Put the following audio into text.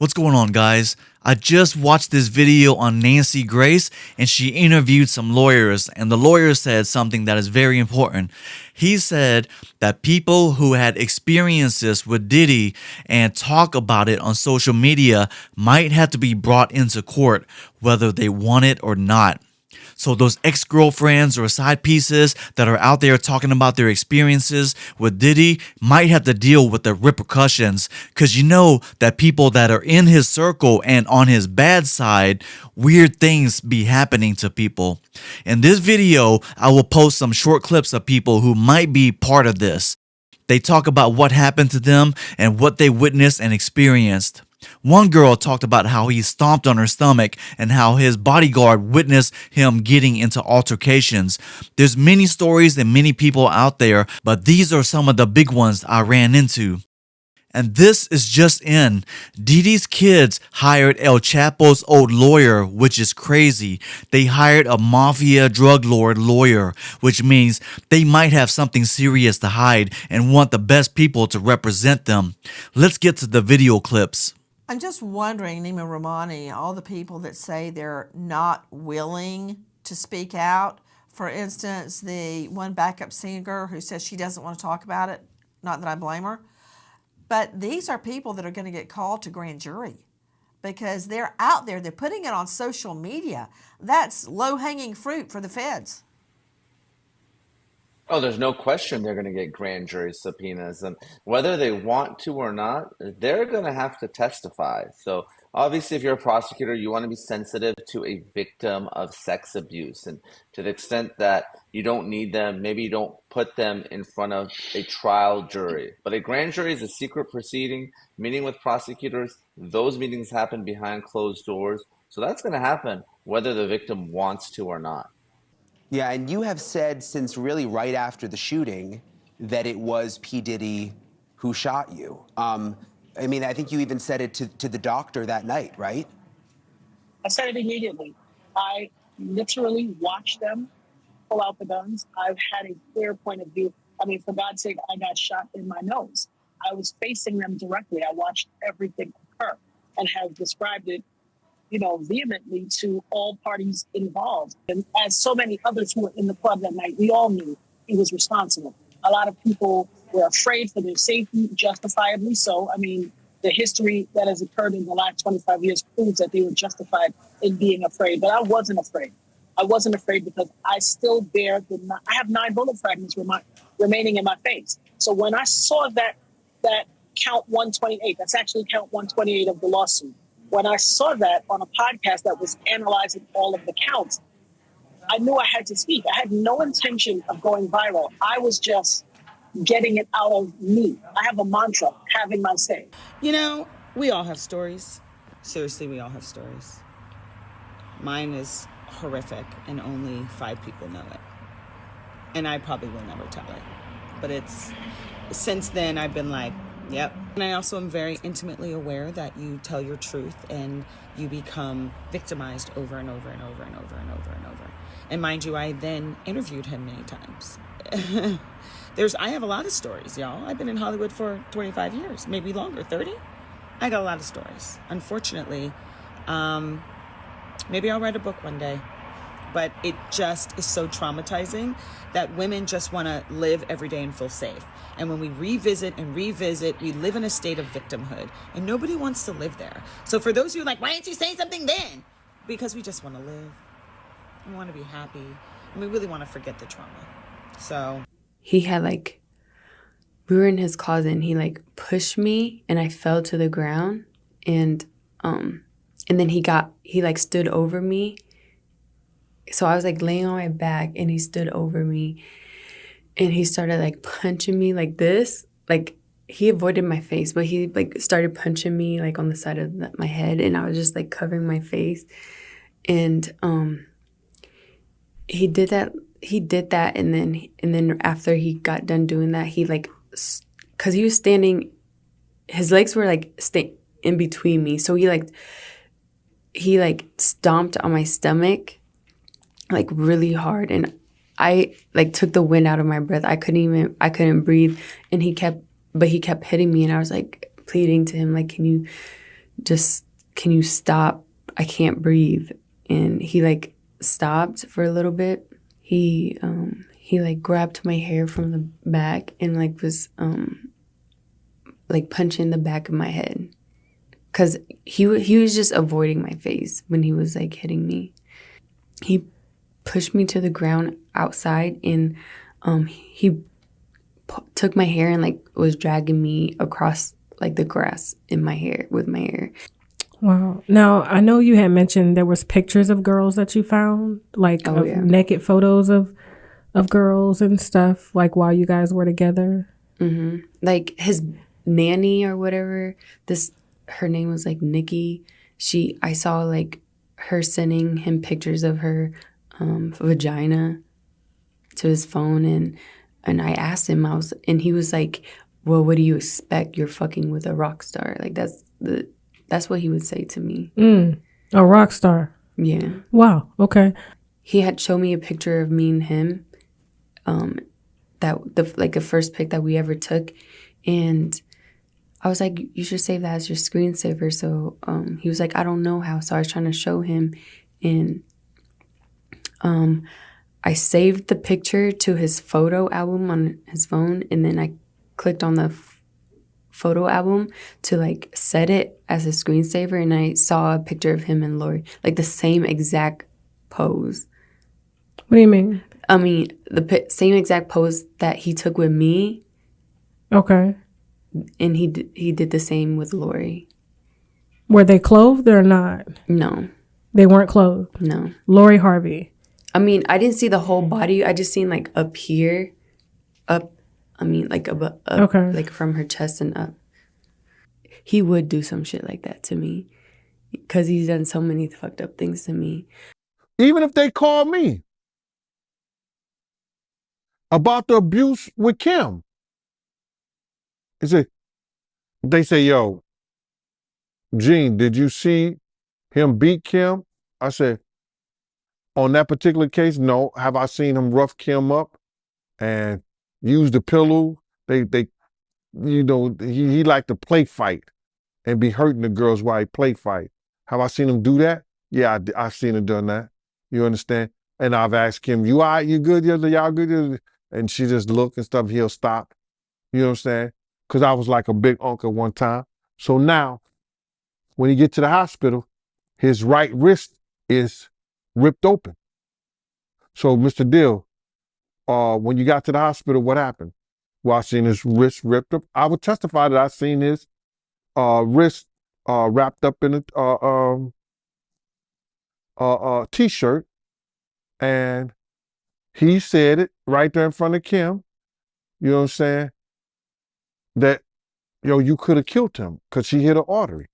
What's going on, guys? I just watched this video on Nancy Grace and she interviewed some lawyers, and the lawyer said something that is very important. He said that people who had experiences with Diddy and talk about it on social media might have to be brought into court whether they want it or not. So those ex-girlfriends or side pieces that are out there talking about their experiences with Diddy might have to deal with the repercussions, because you know that people that are in his circle and on his bad side, weird things be happening to people. In this video, I will post some short clips of people who might be part of this. They talk about what happened to them and what they witnessed and experienced. One girl talked about how he stomped on her stomach and how his bodyguard witnessed him getting into altercations. There's many stories and many people out there, but these are some of the big ones I ran into. And this is just in. Diddy's kids hired El Chapo's old lawyer, which is crazy. They hired a mafia drug lord lawyer, which means they might have something serious to hide and want the best people to represent them. Let's get to the video clips. I'm just wondering, Nima Romani, all the people that say they're not willing to speak out. For instance, the one backup singer who says she doesn't want to talk about it, not that I blame her. But these are people that are going to get called to grand jury because they're out there. They're putting it on social media. That's low-hanging fruit for the feds. Oh, there's no question they're going to get grand jury subpoenas, and whether they want to or not, they're going to have to testify. So obviously, if you're a prosecutor, you want to be sensitive to a victim of sex abuse, and to the extent that you don't need them, maybe you don't put them in front of a trial jury. But a grand jury is a secret proceeding, meeting with prosecutors. Those meetings happen behind closed doors. So that's going to happen whether the victim wants to or not. Yeah, and you have said since really right after the shooting that it was P. Diddy who shot you. I mean, I think you even said it to the doctor that night, right? I said it immediately. I literally watched them pull out the guns. I've had a clear point of view. I mean, for God's sake, I got shot in my nose. I was facing them directly. I watched everything occur and have described it, vehemently to all parties involved. And as so many others who were in the club that night, we all knew he was responsible. A lot of people were afraid for their safety, justifiably so. I mean, the history that has occurred in the last 25 years proves that they were justified in being afraid. But I wasn't afraid. I wasn't afraid because I still bear I have 9 bullet fragments remaining in my face. So when I saw that count 128, that's actually count 128 of the lawsuit. When I saw that on a podcast that was analyzing all of the counts, I knew I had to speak. I had no intention of going viral. I was just getting it out of me. I have a mantra, having my say. We all have stories. Seriously, we all have stories. Mine is horrific and only 5 people know it. And I probably will never tell it. But since then I've been like, yep. And I also am very intimately aware that you tell your truth and you become victimized over and over and over and over and over and over. And mind you, I then interviewed him many times. I have a lot of stories, y'all. I've been in Hollywood for 25 years, maybe longer, 30. I got a lot of stories. Unfortunately, maybe I'll write a book one day. But it just is so traumatizing that women just want to live every day and feel safe. And when we revisit, we live in a state of victimhood. And nobody wants to live there. So for those of you like, why didn't you say something then? Because we just want to live. We want to be happy. And we really want to forget the trauma. So he had we were in his closet and he pushed me and I fell to the ground. And then he stood over me. So I was laying on my back and he stood over me and he started punching me like this. He avoided my face, but he started punching me on the side of my head, and I was just covering my face. And he did that and then after he got done doing that, he cuz he was standing, his legs were in between me. So he stomped on my stomach really hard, and I took the wind out of my breath. I couldn't breathe, and he kept hitting me, and I was pleading to him, can you just, can you stop? I can't breathe. And he like stopped for a little bit. He like grabbed my hair from the back and like was like punching the back of my head. Cause he was just avoiding my face when he was like hitting me. He pushed me to the ground outside, and he took my hair and like was dragging me across like the grass in my hair with my hair. Wow. Now, I know you had mentioned there was pictures of girls that you found, like naked photos of girls and stuff, like while you guys were together. Mm-hmm. Like his nanny or whatever, her name was like Nikki. I saw like her sending him pictures of her vagina to his phone, and I asked him, and he was like, well, what do you expect? You're fucking with a rock star. Like that's what he would say to me. A rock star. Yeah. Wow. Okay. He had shown me a picture of me and him, the first pic that we ever took, and I was like, you should save that as your screensaver. So he was like, I don't know how. So I was trying to show him, and I saved the picture to his photo album on his phone, and then I clicked on the photo album to like set it as a screensaver, and I saw a picture of him and Lori, like the same exact pose. What do you mean? I mean, the same exact pose that he took with me. Okay. And he did the same with Lori. Were they clothed or not? No. They weren't clothed? No. Lori Harvey. I mean, I didn't see the whole body. I just seen like up here, up. I mean, like up, okay, like from her chest and up. He would do some shit like that to me because he's done so many fucked up things to me. Even if they call me about the abuse with Kim, they say, yo, Gene, did you see him beat Kim? I said, on that particular case, no. Have I seen him rough Kim up and use the pillow? He like to play fight and be hurting the girls while he play fight. Have I seen him do that? Yeah, I've seen him done that. You understand? And I've asked Kim, you all right? You good? Y'all good? And she just look and stuff. He'll stop. You know what I'm saying? Because I was like a big uncle one time. So now, when he get to the hospital, his right wrist is ripped open. So, Mr. Dill, when you got to the hospital, what happened? Well, I seen his wrist ripped up. I would testify that I seen his wrist wrapped up in a T-shirt, and he said it right there in front of Kim. You know what I'm saying? That, you could have killed him because she hit an artery.